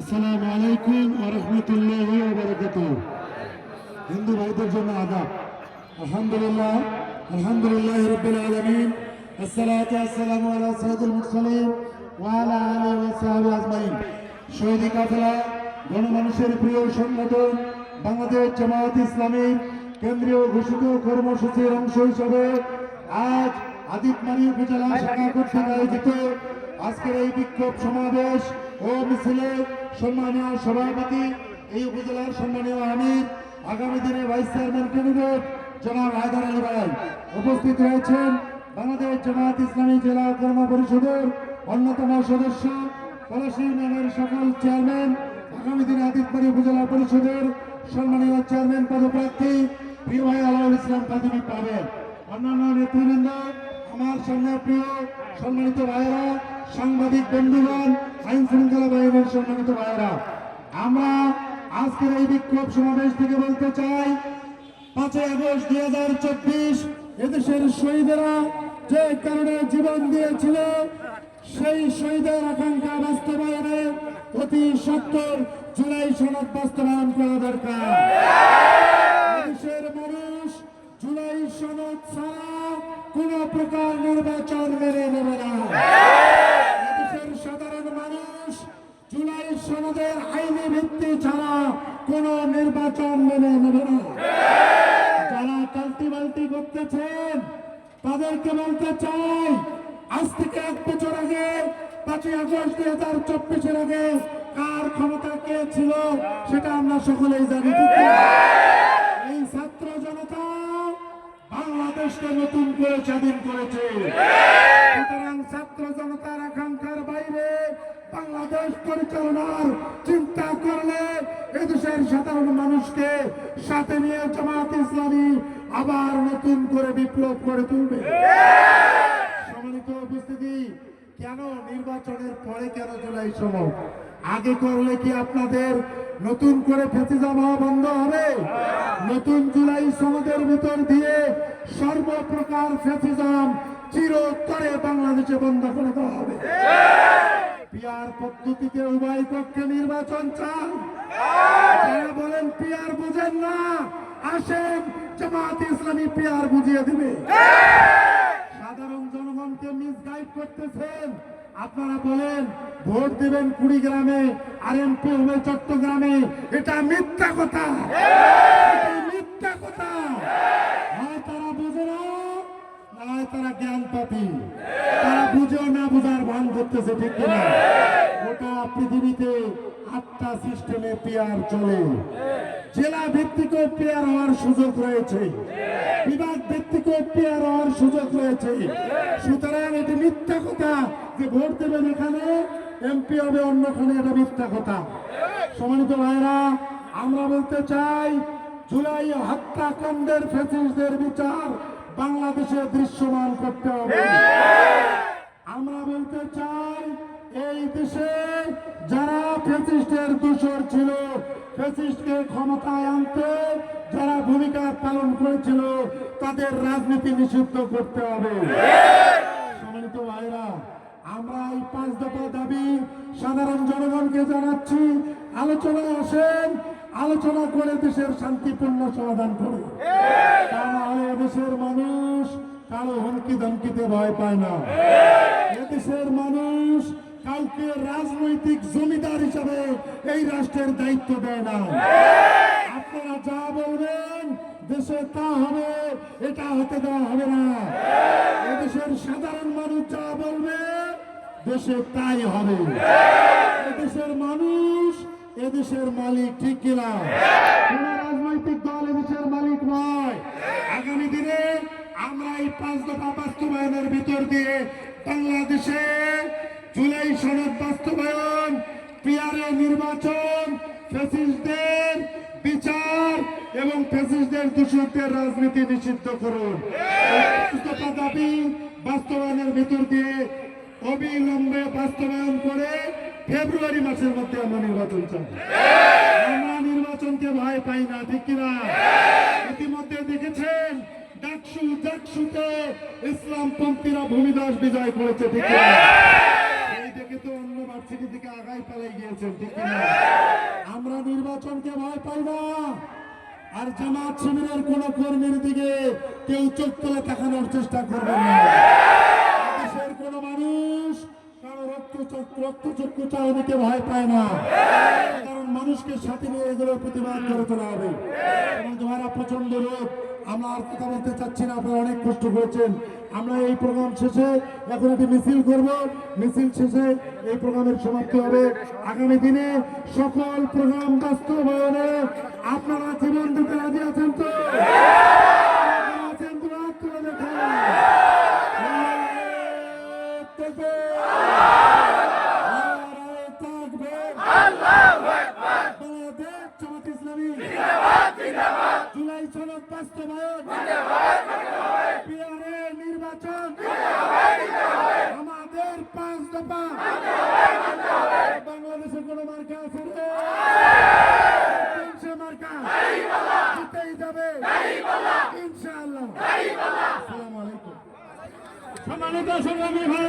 আসসালামু আলাইকুম ওয়া রাহমাতুল্লাহি ওয়া বারাকাতুহু। হিন্দু ভাইদের জন্য আদাব। আলহামদুলিল্লাহ আলহামদুলিল্লাহি রাব্বিল আলামিন। আসসালাতু ওয়াসসালামু আলা সাইয়্যিদিল মুরসালিন ওয়া আলা আলিহি ওয়া সাহবিহি আজমাইন। শহীদি কাফেলা গণমানুষের প্রিয় সংগঠন বাংলাদেশ জামায়াত ইসলামী কেন্দ্রীয় ঘোষিত কর্মসূচির অংশ হিসেবে আজ আদিতমারি উপজেলা শাখা কর্তৃক আয়োজিত আজকের এই বিক্ষোভ সমাবেশ ও মিছিলে সম্মানীয় সভাপতি, এই উপজেলার সম্মানীয় আমির, আগামী দিনে ভাইস চেয়ারম্যান ক্যান্ডিডেট জনাব হায়দার আলী ভাই উপস্থিত রয়েছেন। বাংলাদেশ জামায়াত ইসলামী জেলা কর্ম পরিষদের অন্যতম সদস্য, পলাশী ইউনিয়নের সকল চেয়ারম্যান, আগামী দিনে আদিতমারি উপজেলা পরিষদের সম্মানীয় চেয়ারম্যান পদপ্রার্থী প্রিয় ভাই আলাউল ইসলাম কাদিমি পাবেন, অন্যান্য নেতৃবৃন্দ, আমার সামনে প্রিয় সম্মানিত ভাইয়েরা, সাংবাদিক বন্ধুগণ, আইন শৃঙ্খলা বাহিনীর সম্মানিত ভাইয়েরা, আমরা আজকের এই বিক্ষোভ সমাবেশ থেকে বলতে চাই, 5 আগস্ট 2024 এদেশের শহীদেরা যে কারণে জীবন দিয়েছিল, সেই শহীদের আকাঙ্ক্ষা বাস্তবায়নে অতি সত্বর জুলাই সনদ বাস্তবায়ন করা দরকার। দেশের মানুষ জুলাই সনদ ছাড়া কোন প্রকার নির্বাচন মেনে নেবে না। দেশের সাধারণ মানুষ জুলাই সনদের আইনি ভিত্তি ছাড়া কোন নির্বাচন মেনে নেবে না। যারা টালটি বালটি করতেছেন তাদেরকে বলতে চাই, আজ থেকে 1 বছর আগে 5 আগস্ট 2024 আগে কার ক্ষমতা কে ছিল সেটা আমরা সকলেই জানি। এই ছাত্র জনতা বাংলাদেশকে নতুন করে স্বাধীন করেছে। সুতরাং ছাত্র জনতার আকাঙ্ক্ষার বাইরে বাংলাদেশ পরিচালনার চিন্তা করলে এদেশের সাধারণ মানুষকে সাথে নিয়ে জামায়াত ইসলামী আবার নতুন করে বিপ্লব করে তুলবে। সম্মানিত উপস্থিতি, কেন নির্বাচনের পরে কেন জুলাই সনদ? আগে করলে কি আপনাদের নতুন করে ফ্যাসিজম হওয়া বন্ধ হবে? নতুন জুলাই সনদের ভিতর দিয়ে সর্বপ্রকার ফ্যাসিজম চিরতরে বাংলাদেশে বন্ধ করে দেওয়া হবে। পিআর পদ্ধতিতে উভয় পক্ষে নির্বাচন চান। যারা বলেন পিআর বুঝেন না, আসেন জামায়াত ইসলামী পিআর বুঝিয়ে দিবে। সাধারণ জনগণকে মিসগাইড করতেছেন। আপনারা বলেন ভোট দেবেন কুড়িগ্রামে আর এমপি হবে চট্টগ্রামে, এটা মিথ্যা কথা, মিথ্যা কথা। হয় তারা বুঝে না, নয় তারা জ্ঞান পাপী, তারা বুঝেও না বুঝার ভান করতেছে, ঠিক কিনা? গোটা পৃথিবীতে 8টা সিস্টেমে পিআর চলে। জেলা ভিত্তিকও পিআর হওয়ার সুযোগ রয়েছে, বিভাগ ভিত্তিকও পিআর হওয়ার সুযোগ রয়েছে। সুতরাং এটি মিথ্যা কথা যে ভোট দেবেন এখানে এমপি হবে অন্যখানে, এটা মিথ্যা কথা। সম্মানিত ভাইরা, আমরা বলতে চাই, জুলাই হত্যাকাণ্ডের ফ্যাসিস্টদের বিচার বাংলাদেশে দৃশ্যমান করতে হবে। আমরা বলতে চাই, এই দেশে যারা ফ্যাসিস্টের দোষর ছিল, ফ্যাসিস্টকে ক্ষমতায় আনতে যারা ভূমিকা পালন করেছিল, তাদের রাজনীতি নিষিদ্ধ করতে হবে। সম্মানিত ভাইরা, আমরা এই 5 দফা দাবি সাধারণ জনগণকে জানাচ্ছি। আলোচনায় আসেন, আলোচনা করে দেশের শান্তিপূর্ণ সমাধান করে। তা না হলে দেশের মানুষ কারো হুমকি ধমকিতে ভয় পায় না। এদেশের মানুষ কাউকে রাজনৈতিক জমিদার হিসাবে এই রাষ্ট্রের দায়িত্ব দেয় না। আপনারা যা বলবেন দেশে তা হবে, এটা হতে দেওয়া হবে না। এদেশের সাধারণ মানুষ যা বলবে দেশে তাই হবে। এদেশের মানুষ এদেশের মালিক, ঠিক কিনা? কোন রাজনৈতিক দল এদেশের মালিক নয়। আগামী দিনে আমরা এই 5 দফা বাস্তবায়নের ভিতর দিয়ে বাংলাদেশে জুলাই সনদ বাস্তবায়ন, পিআরএ নির্বাচন, ফ্যাসিস্টদের বিচার এবং ফ্যাসিস্টদের দূষকদের রাজনীতি নিষিদ্ধ করুন। এই 5 দফা দাবি বাস্তবায়নের ভিতর দিয়ে অবিলম্বে বাস্তবায়ন করে ফেব্রুয়ারি মাসের মধ্যে আমরা নির্বাচন চাই। আমরা নির্বাচনকে ভয় পাই না, ঠিক কিনা? ইতিমধ্যে দেখেছেন ডাকসুতে ইসলামপন্থীরা ভূমিধস বিজয় করেছে, ঠিক কিনা? এই দেখে তো অন্য ইউনিভার্সিটি থেকে আগাই পালাই গিয়েছেন, ঠিক কিনা? আমরা নির্বাচনকে ভয় পাই না, আর জামাত শিবিরের কোন কর্মীর দিকে কেউ চোখ তুলে তাকানোর চেষ্টা করবেন না। দেশের কোন মানুষ কারো রক্তচক্ষু চাওয়াকে ভয় পায় না, কারণ মানুষকে সাথে নিয়ে এগুলোর প্রতিবাদ করে তোলা হবে। এবং যারা প্রচন্ড রোগ, আমরা আর কথা বলতে চাচ্ছি না, আপনারা অনেক কষ্ট করেছেন। আমরা এই প্রোগ্রাম শেষে এখন একটি মিছিল করব, মিছিল শেষে এই প্রোগ্রামের সমাপ্তি হবে। আগামী দিনে সকল প্রোগ্রাম বাস্তবায়নে আপনারা জীবন দিতে রাজি আছেন তো? আছেন তো? হাত তুলে দেখুন। জুলাই সনদ বাস্তবায়ন, পিয়ারের নির্বাচন, আমাদের 5 দফা। বাংলাদেশে কোন মার্কা আছে রে? মার্কা জিতেই যাবে ইনশাআল্লাহ। আসসালামু আলাইকুম। সম্মানিত সংগ্রামী ভাই।